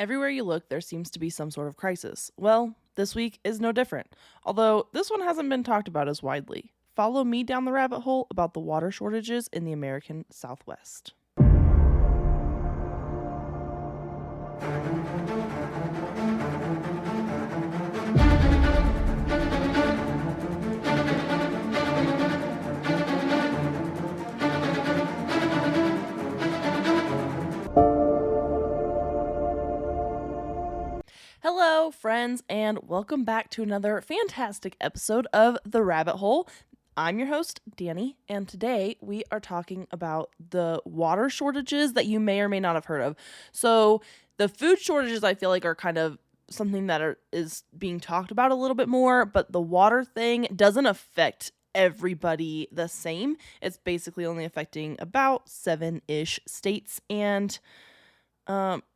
Everywhere you look, there seems to be some sort of crisis. Well, this week is no different, although this one hasn't been talked about as widely. Follow me down the rabbit hole about the water shortages in the American Southwest. Hello, friends, and welcome back to another fantastic episode of The Rabbit Hole. I'm your host, Dani, and today we are talking about the water shortages that you may or may not have heard of. So, the food shortages I feel like are kind of something that is being talked about a little bit more, but the water thing doesn't affect everybody the same. It's basically only affecting about 7-ish states, and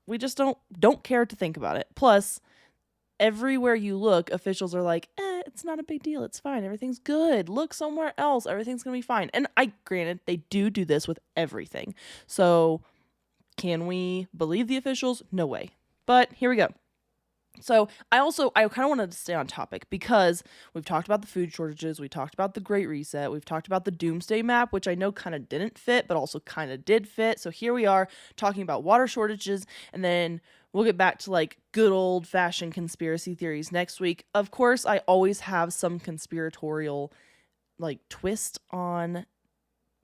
we just don't care to think about it. Plus, everywhere you look, officials are like, it's not a big deal. It's fine. Everything's good. Look somewhere else. Everything's going to be fine. And granted, they do this with everything. So can we believe the officials? No way. But here we go. So I kind of wanted to stay on topic because we've talked about the food shortages, we talked about the Great Reset, we've talked about the Doomsday Map, which I know kind of didn't fit, but also kind of did fit. So here we are talking about water shortages, and then we'll get back to like good old fashioned conspiracy theories next week. Of course, I always have some conspiratorial like twist on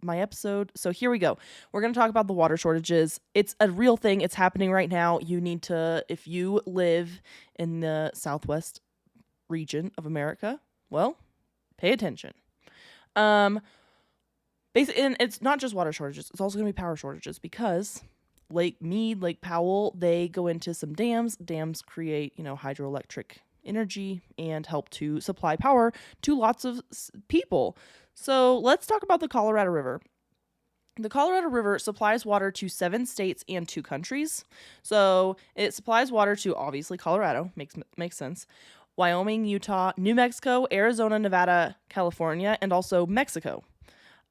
my episode. So here we go. We're going to talk about the water shortages. It's a real thing. It's happening right now. You need to, if you live in the Southwest region of America, well, pay attention. Basically, and it's not just water shortages. It's also going to be power shortages because Lake Mead, Lake Powell, they go into some dams. Dams create, hydroelectric energy and help to supply power to lots of people. So let's talk about the Colorado River. The Colorado River supplies water to 7 states and 2 countries. So it supplies water to obviously Colorado, makes sense. Wyoming, Utah, New Mexico, Arizona, Nevada, California, and also Mexico.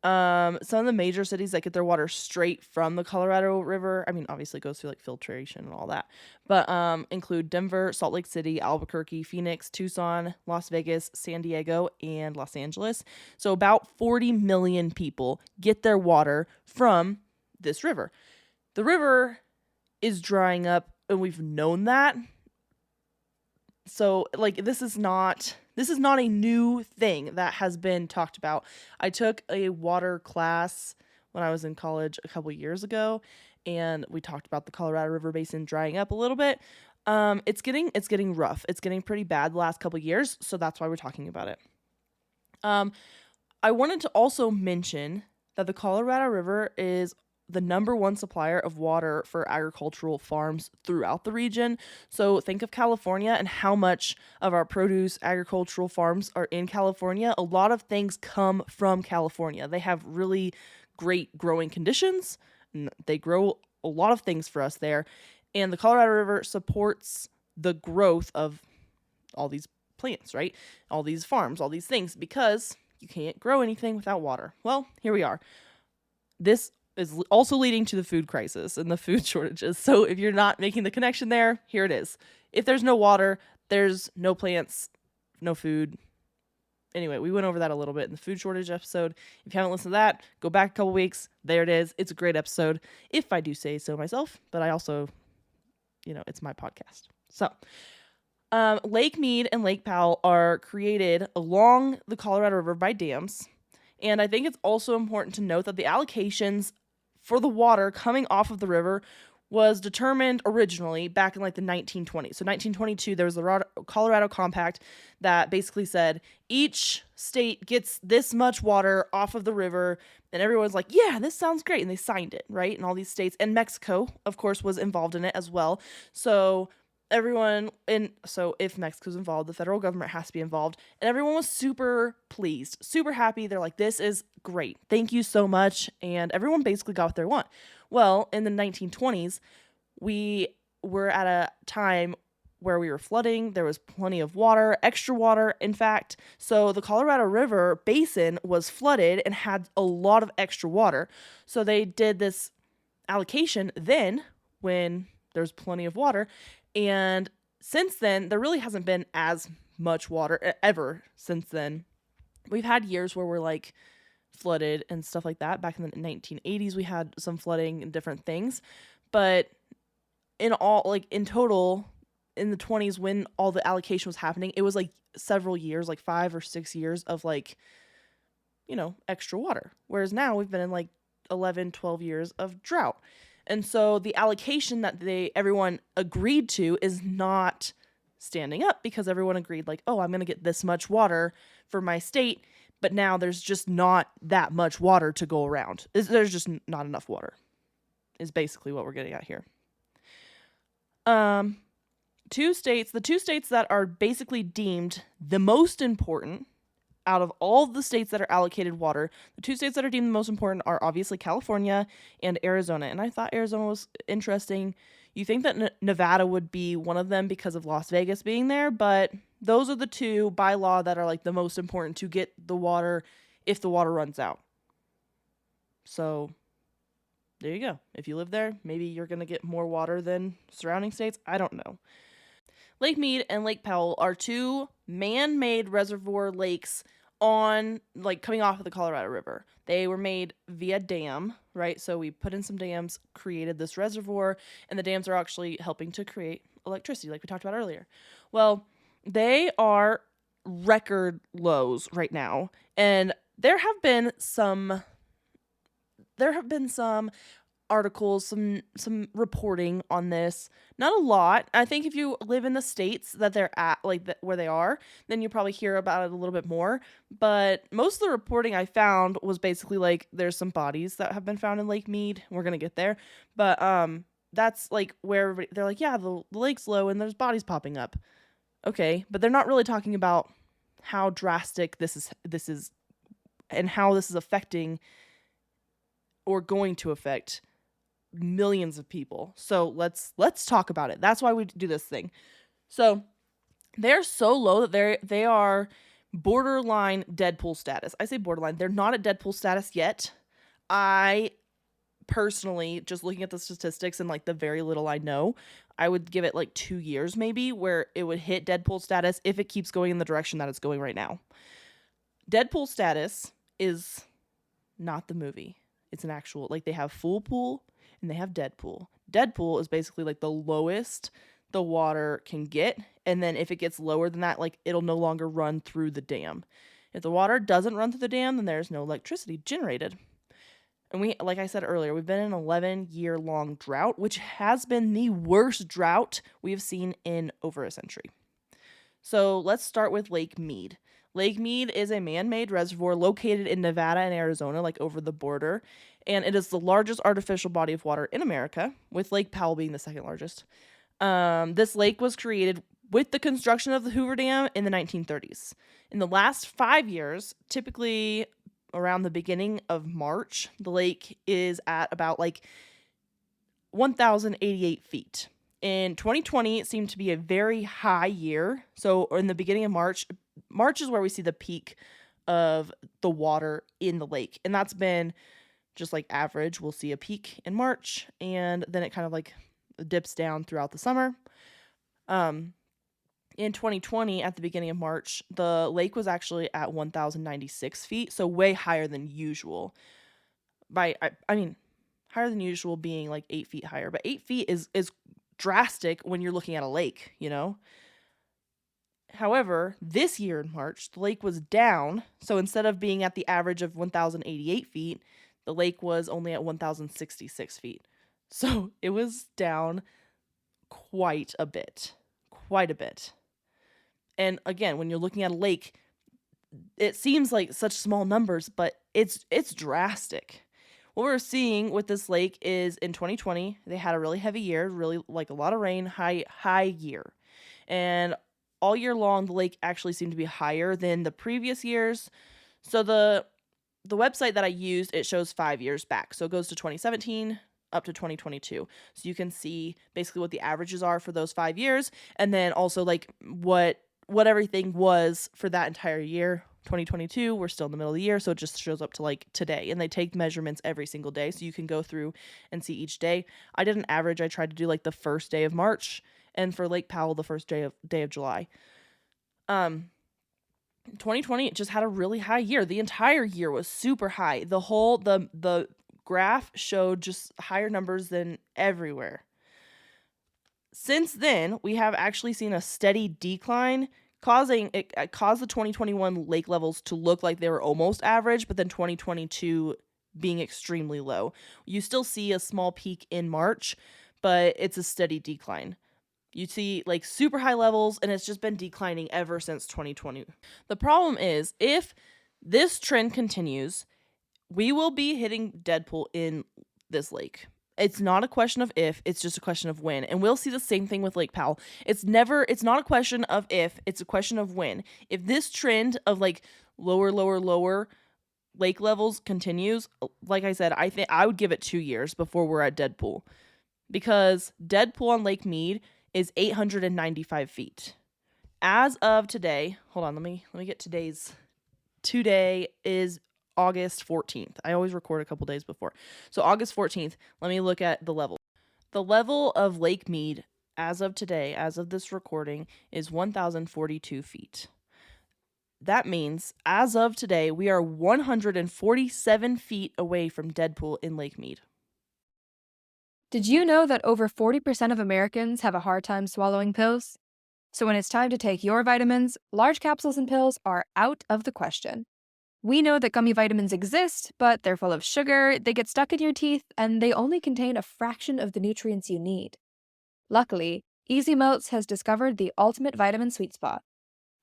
Some of the major cities that get their water straight from the Colorado River, I mean, obviously it goes through like filtration and all that, but include Denver, Salt Lake City, Albuquerque, Phoenix, Tucson, Las Vegas, San Diego, and Los Angeles. So about 40 million people get their water from this river. The river is drying up, and we've known that. So like this is not a new thing that has been talked about. I took a water class when I was in college a couple years ago, and we talked about the Colorado River Basin drying up a little bit. It's getting rough. It's getting pretty bad the last couple years, so that's why we're talking about it. I wanted to also mention that the Colorado River is the number 1 supplier of water for agricultural farms throughout the region. So think of California and how much of our produce agricultural farms are in California. A lot of things come from California. They have really great growing conditions. They grow a lot of things for us there. And the Colorado River supports the growth of all these plants, right? All these farms, all these things, because you can't grow anything without water. Well, here we are. This is also leading to the food crisis and the food shortages. So if you're not making the connection there, here it is. If there's no water, there's no plants, no food. Anyway, we went over that a little bit in the food shortage episode. If you haven't listened to that, go back a couple weeks. There it is. It's a great episode, if I do say so myself. But I also, it's my podcast. So Lake Mead and Lake Powell are created along the Colorado River by dams. And I think it's also important to note that the allocations for the water coming off of the river was determined originally back in like the 1920s. So 1922, there was the Colorado Compact that basically said each state gets this much water off of the river, and everyone's like, yeah, this sounds great. And they signed it, right? And all these states, and Mexico, of course, was involved in it as well. So if Mexico's involved, the federal government has to be involved, and everyone was super pleased, super happy. They're like, this is great. Thank you so much. And everyone basically got what they want. Well, in the 1920s, we were at a time where we were flooding. There was plenty of water, extra water, in fact. So the Colorado River basin was flooded and had a lot of extra water. So they did this allocation then when there's plenty of water. And since then, there really hasn't been as much water ever since then. We've had years where we're like flooded and stuff like that. Back in the 1980s, we had some flooding and different things. But in all, like in total, in the 20s, when all the allocation was happening, it was like several years, like 5 or 6 years of like, extra water. Whereas now we've been in like 11, 12 years of drought. And so the allocation that everyone agreed to is not standing up, because everyone agreed like, oh, I'm going to get this much water for my state. But now there's just not that much water to go around. There's just not enough water is basically what we're getting at here. The two states that are basically deemed the most important out of all the states that are allocated water, the two states that are deemed the most important are obviously California and Arizona. And I thought Arizona was interesting. You think that Nevada would be one of them because of Las Vegas being there, but those are the two by law that are like the most important to get the water if the water runs out. So there you go. If you live there, maybe you're going to get more water than surrounding states. I don't know. Lake Mead and Lake Powell are two man-made reservoir lakes coming off of the Colorado River. They were made via dam, right? So we put in some dams, created this reservoir, and the dams are actually helping to create electricity, like we talked about earlier. Well, they are record lows right now, and there have been some articles, some reporting on this. Not a lot. I think if you live in the states that they're at, where they are, then you probably hear about it a little bit more. But most of the reporting I found was basically like there's some bodies that have been found in Lake Mead. We're gonna get there, but that's like where they're like, yeah, the lake's low and there's bodies popping up. Okay, but they're not really talking about how drastic this is, and how this is affecting or going to affect millions of people. So let's talk about it. That's why we do this thing. So they're so low that they are borderline dead pool status. I say borderline. They're not at dead pool status yet. I personally, just looking at the statistics and like the very little I know, I would give it like 2 years maybe where it would hit dead pool status if it keeps going in the direction that it's going right now. Dead pool status is not the movie. It's an actual, like they have full pool and they have dead pool. Dead pool is basically like the lowest the water can get. And then if it gets lower than that, like it'll no longer run through the dam. If the water doesn't run through the dam, then there's no electricity generated. And we, like I said earlier, we've been in an 11-year-long drought, which has been the worst drought we've seen in over a century. So let's start with Lake Mead. Lake Mead is a man-made reservoir located in Nevada and Arizona, like over the border, and it is the largest artificial body of water in America, with Lake Powell being the second largest. This lake was created with the construction of the Hoover Dam in the 1930s. In the last 5 years, typically around the beginning of March, the lake is at about like 1,088 feet. In 2020, it seemed to be a very high year. So in the beginning of March is where we see the peak of the water in the lake. And that's been just like average. We'll see a peak in March, and then it kind of like dips down throughout the summer. In 2020, at the beginning of March, the lake was actually at 1,096 feet, so way higher than usual. I mean, higher than usual being like 8 feet higher, but 8 feet is drastic when you're looking at a lake, you know? However, this year in March, the lake was down, so instead of being at the average of 1,088 feet, the lake was only at 1,066 feet. So it was down quite a bit. And again, when you're looking at a lake, it seems like such small numbers, but it's drastic. What we're seeing with this lake is in 2020, they had a really heavy year, really like a lot of rain, high year. And all year long, the lake actually seemed to be higher than the previous years. So the website that I used, it shows 5 years back. So it goes to 2017 up to 2022. So you can see basically what the averages are for those 5 years, and then also like what everything was for that entire year 2022, we're still in the middle of the year, so it just shows up to like today, and they take measurements every single day, so you can go through and see each day. I did an average. I tried to do like the first day of March, and for Lake Powell, the first day of July. 2020 just had a really high year. The entire year was super high. The graph showed just higher numbers than everywhere. Since then, we have actually seen a steady decline, causing it caused the 2021 lake levels to look like they were almost average, but then 2022 being extremely low. You still see a small peak in March, but it's a steady decline. You see like super high levels, and it's just been declining ever since 2020. The problem is, if this trend continues, we will be hitting dead pool in this lake. It's not a question of if, it's just a question of when. And we'll see the same thing with Lake Powell. It's not a question of if, it's a question of when. If this trend of like lower lake levels continues, like I said, I think I would give it 2 years before we're at dead pool. Because dead pool on Lake Mead is 895 feet. As of today, hold on, let me get today's. Today is August 14th. I always record a couple days before. So August 14th, let me look at the level. The level of Lake Mead as of today, as of this recording, is 1,042 feet. That means, as of today, we are 147 feet away from dead pool in Lake Mead. Did you know that over 40% of Americans have a hard time swallowing pills? So when it's time to take your vitamins, large capsules and pills are out of the question. We know that gummy vitamins exist, but they're full of sugar, they get stuck in your teeth, and they only contain a fraction of the nutrients you need. Luckily, Easy Melts has discovered the ultimate vitamin sweet spot.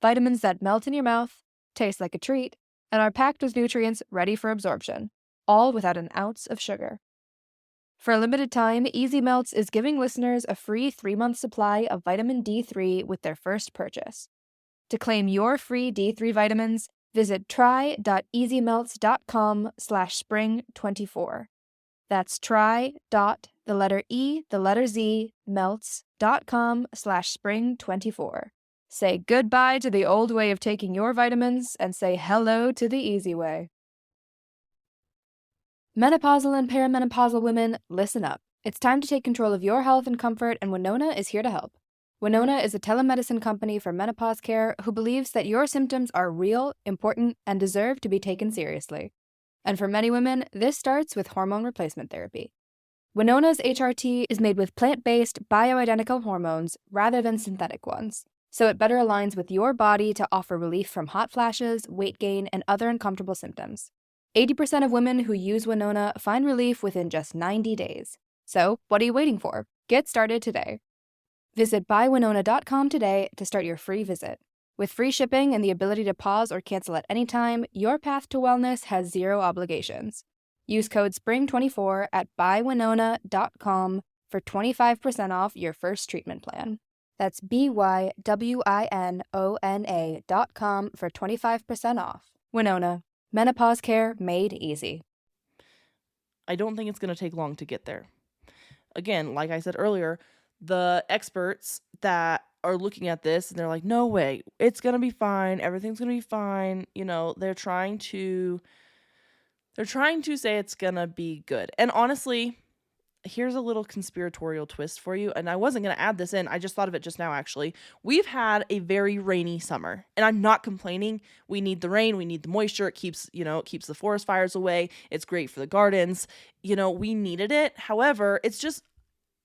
Vitamins that melt in your mouth, taste like a treat, and are packed with nutrients ready for absorption, all without an ounce of sugar. For a limited time, Easy Melts is giving listeners a free 3-month supply of vitamin D3 with their first purchase. To claim your free D3 vitamins, visit try.easymelts.com/spring24. That's melts.com/spring24. Say goodbye to the old way of taking your vitamins and say hello to the easy way. Menopausal and perimenopausal women, listen up. It's time to take control of your health and comfort, and Winona is here to help. Winona is a telemedicine company for menopause care who believes that your symptoms are real, important, and deserve to be taken seriously. And for many women, this starts with hormone replacement therapy. Winona's HRT is made with plant-based, bioidentical hormones rather than synthetic ones, so it better aligns with your body to offer relief from hot flashes, weight gain, and other uncomfortable symptoms. 80% of women who use Winona find relief within just 90 days. So, what are you waiting for? Get started today. Visit buywinona.com today to start your free visit. With free shipping and the ability to pause or cancel at any time, your path to wellness has zero obligations. Use code SPRING24 at buywinona.com for 25% off your first treatment plan. That's BYWINONA.com for 25% off. Winona. Menopause care made easy. I don't think it's going to take long to get there. Again, like I said earlier, the experts that are looking at this and they're like, no way, it's going to be fine. Everything's going to be fine. You know, they're trying to say it's going to be good. And honestly, here's a little conspiratorial twist for you. And I wasn't going to add this in. I just thought of it just now, actually. We've had a very rainy summer, and I'm not complaining. We need the rain. We need the moisture. It keeps the forest fires away. It's great for the gardens. We needed it. However, it's just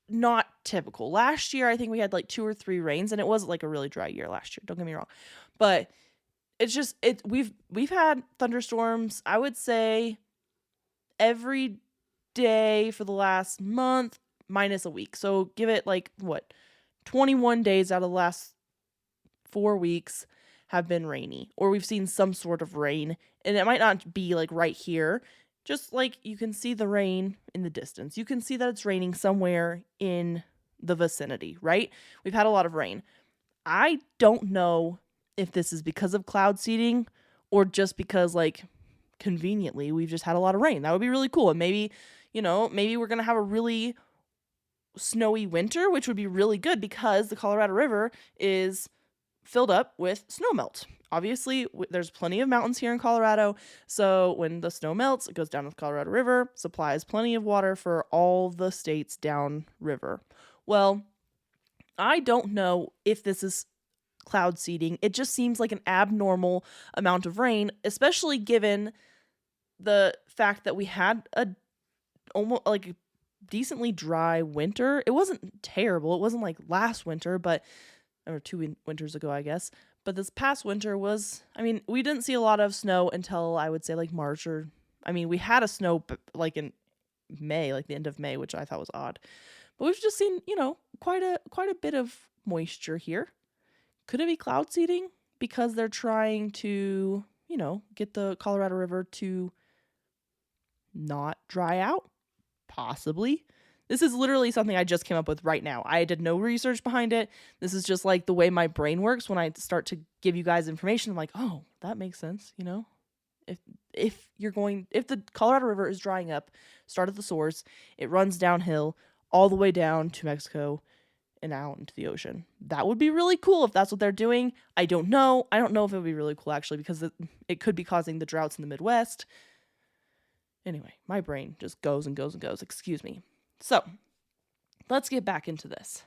not typical. Last year, I think we had like 2 or 3 rains, and it was like a really dry year last year. Don't get me wrong. But it's just, we've had thunderstorms, I would say, every day for the last month minus a week. So give it 21 days out of the last 4 weeks have been rainy, or we've seen some sort of rain, and it might not be like right here. Just like you can see the rain in the distance. You can see that it's raining somewhere in the vicinity, right? We've had a lot of rain. I don't know if this is because of cloud seeding or just because conveniently we've just had a lot of rain. That would be really cool. And maybe we're going to have a really snowy winter, which would be really good because the Colorado River is filled up with snowmelt. obviously there's plenty of mountains here in Colorado, so when the snow melts, it goes down to the Colorado River, supplies plenty of water for all the states downriver. Well, I don't know if this is cloud seeding. It just seems like an abnormal amount of rain, especially given the fact that we had a almost like a decently dry winter. It wasn't terrible. It wasn't like last winter, but or two winters ago, I guess. But this past winter was, I mean, we didn't see a lot of snow until I would say like March or, I mean, we had a snow like in May, like the end of May, which I thought was odd. But we've just seen, quite a bit of moisture here. Could it be cloud seeding because they're trying to, get the Colorado River to not dry out? Possibly. This is literally something I just came up with right now. I did no research behind it. This is just like the way my brain works when I start to give you guys information. I'm like, oh, that makes sense, If the Colorado River is drying up, start at the source, it runs downhill all the way down to Mexico and out into the ocean. That would be really cool if that's what they're doing. I don't know. I don't know if it would be really cool actually because it could be causing the droughts in the Midwest. Anyway, my brain just goes and goes and goes. Excuse me. So, let's get back into this.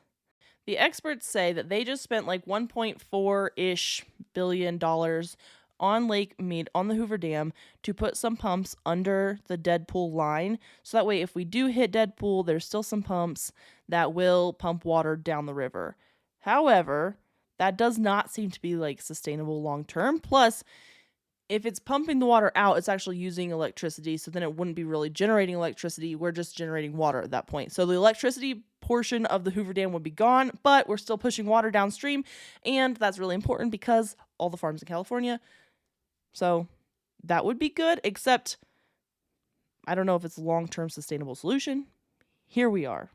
The experts say that they just spent like $1.4-ish billion on Lake Mead on the Hoover Dam to put some pumps under the Deadpool line. So that way, if we do hit Deadpool, there's still some pumps that will pump water down the river. However, that does not seem to be like sustainable long term. Plus, if it's pumping the water out, it's actually using electricity. So then it wouldn't be really generating electricity. We're just generating water at that point. So the electricity portion of the Hoover Dam would be gone, but we're still pushing water downstream. And that's really important because all the farms in California. So that would be good, except I don't know if it's a long-term sustainable solution. Here we are.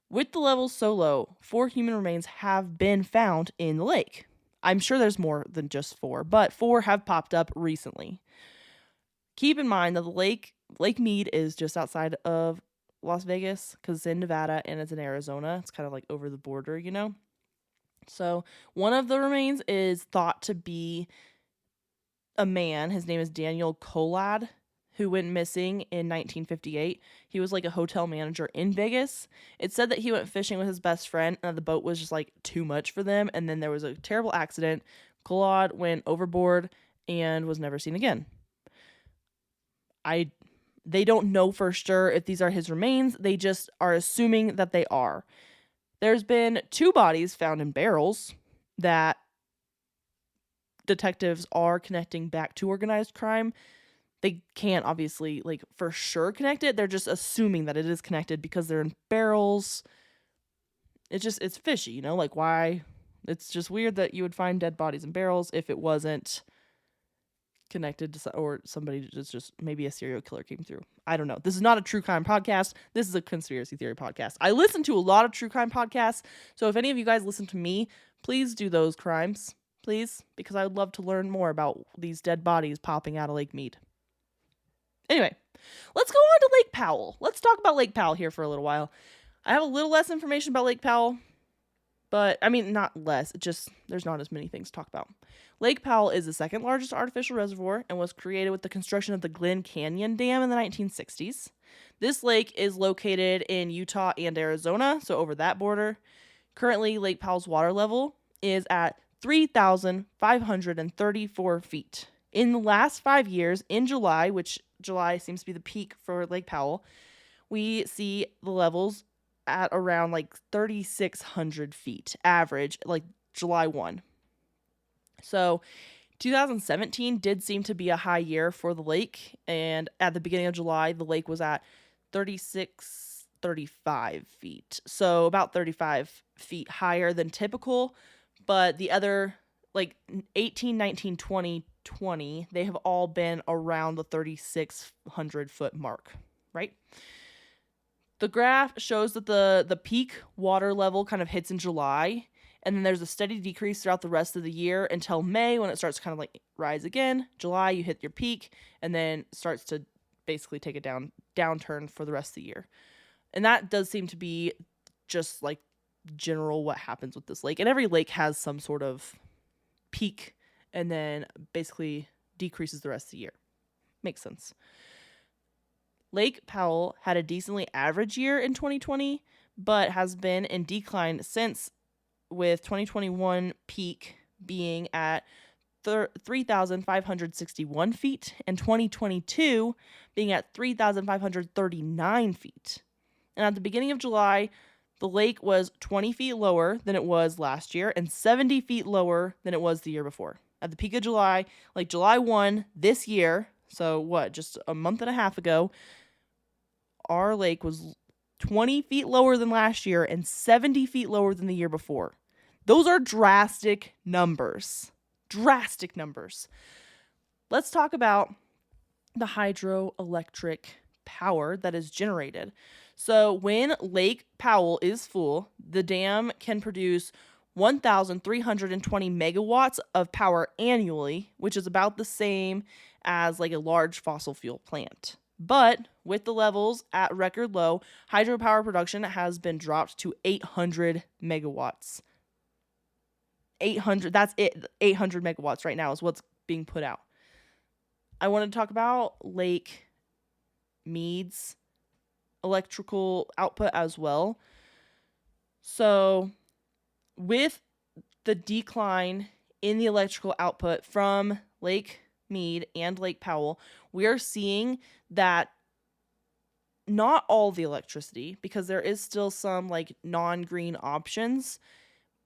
With the levels so low, 4 human remains have been found in the lake. I'm sure there's more than just 4, but 4 have popped up recently. Keep in mind that the Lake Mead is just outside of Las Vegas because it's in Nevada and it's in Arizona. It's kind of like over the border, So one of the remains is thought to be a man. His name is Daniel Colad, who went missing in 1958. He was like a hotel manager in Vegas. It said that he went fishing with his best friend and the boat was just like too much for them. And then there was a terrible accident. Colad went overboard and was never seen again. They don't know for sure if these are his remains. They just are assuming that they are. There's been 2 bodies found in barrels that detectives are connecting back to organized crime. They can't obviously like for sure connect it. They're just assuming that it is connected because they're in barrels. It's fishy, like why? It's just weird that you would find dead bodies in barrels if it wasn't connected to, or somebody just maybe a serial killer came through. I don't know. This is not a true crime podcast. This is a conspiracy theory podcast. I listen to a lot of true crime podcasts. So if any of you guys listen to me, please do those crimes, please, because I would love to learn more about these dead bodies popping out of Lake Mead. Anyway, let's go on to Lake Powell. Let's talk about Lake Powell here for a little while. I have a little less information about Lake Powell, but I mean, not less. There's not as many things to talk about. Lake Powell is the second largest artificial reservoir and was created with the construction of the Glen Canyon Dam in the 1960s. This lake is located in Utah and Arizona, so over that border. Currently, Lake Powell's water level is at 3,534 feet. In the last 5 years, in July, which July seems to be the peak for Lake Powell, we see the levels at around like 3,600 feet average, like July 1. So 2017 did seem to be a high year for the lake. And at the beginning of July, the lake was at 35 feet. So about 35 feet higher than typical. But the other, like 18, 19, 20, 20, they have all been around the 3,600 foot mark, right? The graph shows that the peak water level kind of hits in July, and then there's a steady decrease throughout the rest of the year until May when it starts to kind of like rise again. July, you hit your peak, and then starts to basically take a downturn for the rest of the year. And that does seem to be just like general what happens with this lake. And every lake has some sort of peak and then basically decreases the rest of the year. Makes sense. Lake Powell had a decently average year in 2020, but has been in decline since, with 2021 peak being at 3,561 feet and 2022 being at 3,539 feet. And at the beginning of July, the lake was 20 feet lower than it was last year and 70 feet lower than it was the year before. At the peak of July, like July 1 this year, so just a month and a half ago, our lake was 20 feet lower than last year and 70 feet lower than the year before. Those are drastic numbers. Drastic numbers. Let's talk about the hydroelectric power that is generated. So when Lake Powell is full, the dam can produce 1,320 megawatts of power annually, which is about the same as like a large fossil fuel plant. But with the levels at record low, hydropower production has been dropped to 800 megawatts. 800, that's it. 800 megawatts right now is what's being put out. I want to talk about Lake Mead's electrical output as well. So with the decline in the electrical output from Lake Mead and Lake Powell, we are seeing that not all the electricity, because there is still some like non-green options,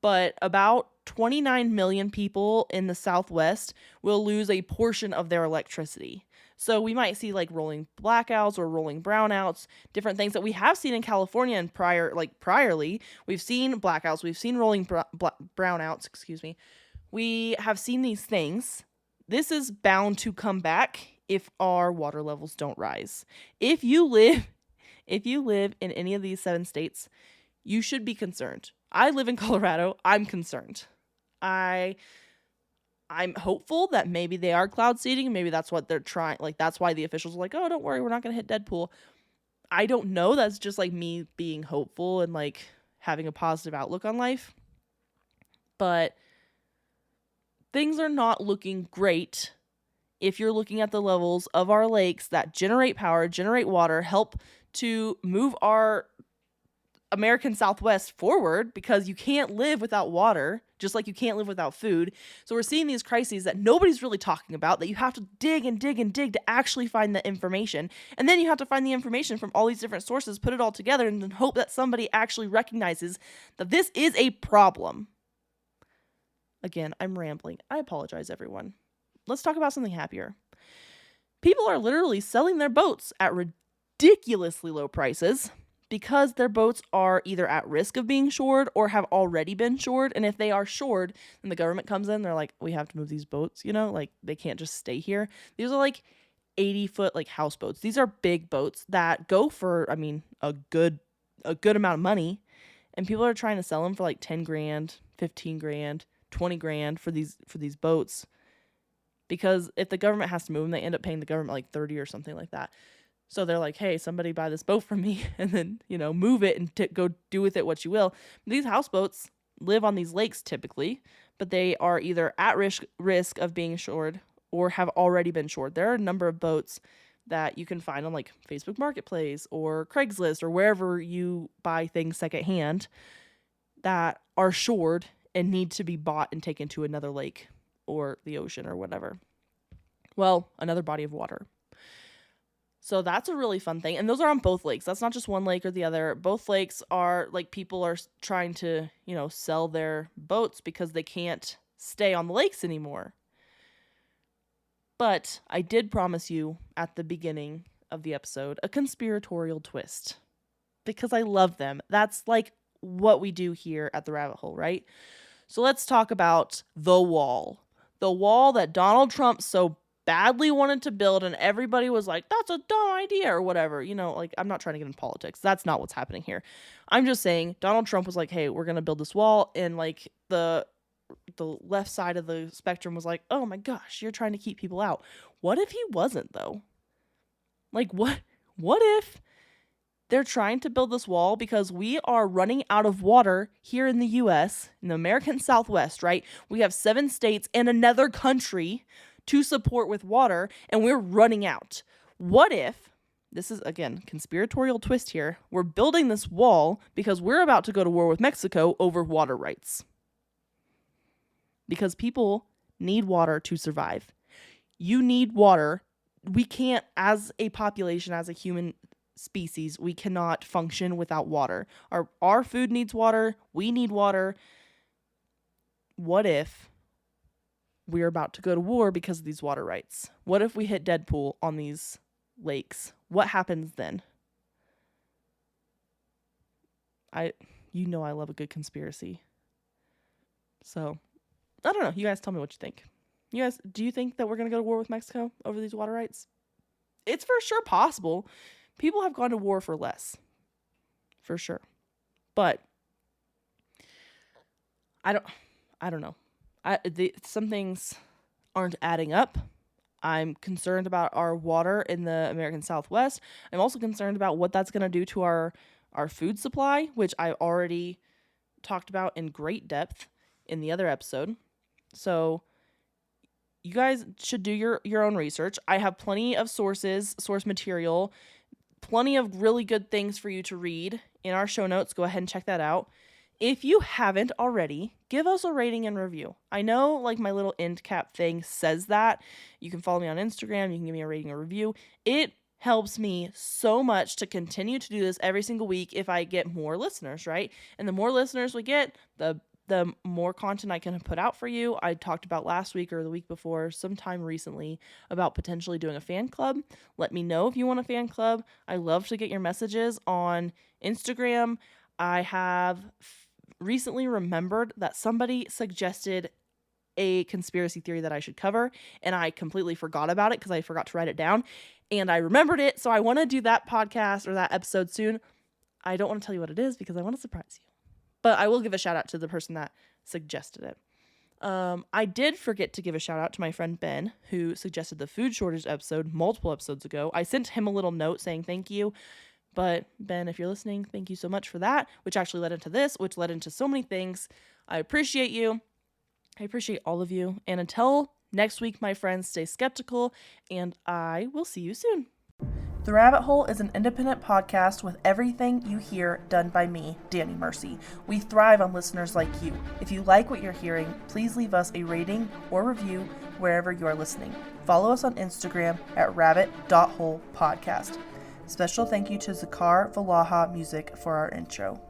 but about 29 million people in the Southwest will lose a portion of their electricity. So we might see like rolling blackouts or rolling brownouts, different things that we have seen in California and priorly. We've seen blackouts, we've seen rolling brownouts, We have seen these things. This is bound to come back if our water levels don't rise. If you live in any of these 7 states, you should be concerned. I live in Colorado. I'm concerned. I'm hopeful that maybe they are cloud seeding. Maybe that's what they're trying. Like, that's why the officials are like, oh, don't worry, we're not going to hit Deadpool. I don't know. That's just like me being hopeful and like having a positive outlook on life. But things are not looking great if you're looking at the levels of our lakes that generate power, generate water, help to move our American Southwest forward, because you can't live without water, just like you can't live without food. So we're seeing these crises that nobody's really talking about, that you have to dig and dig and dig to actually find the information. And then you have to find the information from all these different sources, put it all together, and then hope that somebody actually recognizes that this is a problem. Again, I'm rambling. I apologize, everyone. Let's talk about something happier. People are literally selling their boats at ridiculously low prices because their boats are either at risk of being shored or have already been shored. And if they are shored, then the government comes in, they're like, we have to move these boats, like they can't just stay here. These are like 80-foot like houseboats. These are big boats that go for, a good amount of money. And people are trying to sell them for like 10 grand, 15 grand, 20 grand for these boats. Because if the government has to move them, they end up paying the government like 30 or something like that. So they're like, hey, somebody buy this boat from me and then, move it and go do with it what you will. These houseboats live on these lakes typically, but they are either at risk of being shored or have already been shored. There are a number of boats that you can find on like Facebook Marketplace or Craigslist or wherever you buy things secondhand that are shored and need to be bought and taken to another lake or the ocean or whatever. Well, another body of water. So that's a really fun thing. And those are on both lakes. That's not just one lake or the other. Both lakes are like people are trying to, sell their boats because they can't stay on the lakes anymore. But I did promise you at the beginning of the episode a conspiratorial twist because I love them. That's like what we do here at the Rabbit Hole, right? So let's talk about the wall. The wall that Donald Trump so badly wanted to build, and everybody was like, that's a dumb idea or whatever. I'm not trying to get in politics. That's not what's happening here. I'm just saying Donald Trump was like, hey, we're going to build this wall. And like the left side of the spectrum was like, oh my gosh, you're trying to keep people out. What if he wasn't though? Like what if They're trying to build this wall because we are running out of water here in the US, in the American Southwest, right? We have 7 states and another country to support with water, and we're running out. What if, this is again, conspiratorial twist here, we're building this wall because we're about to go to war with Mexico over water rights? Because people need water to survive. You need water. We can't, as a population, as a human species, we cannot function without water. Our food needs water. We need water. What if we're about to go to war because of these water rights? What if we hit Deadpool on these lakes? What happens then? I love a good conspiracy. So, I don't know. You guys tell me what you think. You guys, do you think that we're going to go to war with Mexico over these water rights? It's for sure possible. People have gone to war for less. For sure. But I don't know. Some things aren't adding up. I'm concerned about our water in the American Southwest. I'm also concerned about what that's going to do to our food supply, which I already talked about in great depth in the other episode. So you guys should do your own research. I have plenty of source material, plenty of really good things for you to read in our show notes. Go ahead and check that out. If you haven't already, give us a rating and review. I know, like, my little end cap thing says that. You can follow me on Instagram. You can give me a rating or review. It helps me so much to continue to do this every single week if I get more listeners, right? And the more listeners we get, the more content I can put out for you. I talked about last week or the week before, sometime recently, about potentially doing a fan club. Let me know if you want a fan club. I love to get your messages on Instagram. I have recently remembered that somebody suggested a conspiracy theory that I should cover, and I completely forgot about it because I forgot to write it down, and I remembered it, so I want to do that podcast or that episode soon. I don't want to tell you what it is because I want to surprise you, but I will give a shout out to the person that suggested it. I did forget to give a shout out to my friend Ben, who suggested the food shortage episode multiple episodes ago. I sent him a little note saying thank you. But Ben, if you're listening, thank you so much for that, which actually led into this, which led into so many things. I appreciate you. I appreciate all of you. And until next week, my friends, stay skeptical, and I will see you soon. The Rabbit Hole is an independent podcast with everything you hear done by me, Dani Mercy. We thrive on listeners like you. If you like what you're hearing, please leave us a rating or review wherever you are listening. Follow us on Instagram at rabbit.holepodcast. Special thank you to Zakar Valaha Music for our intro.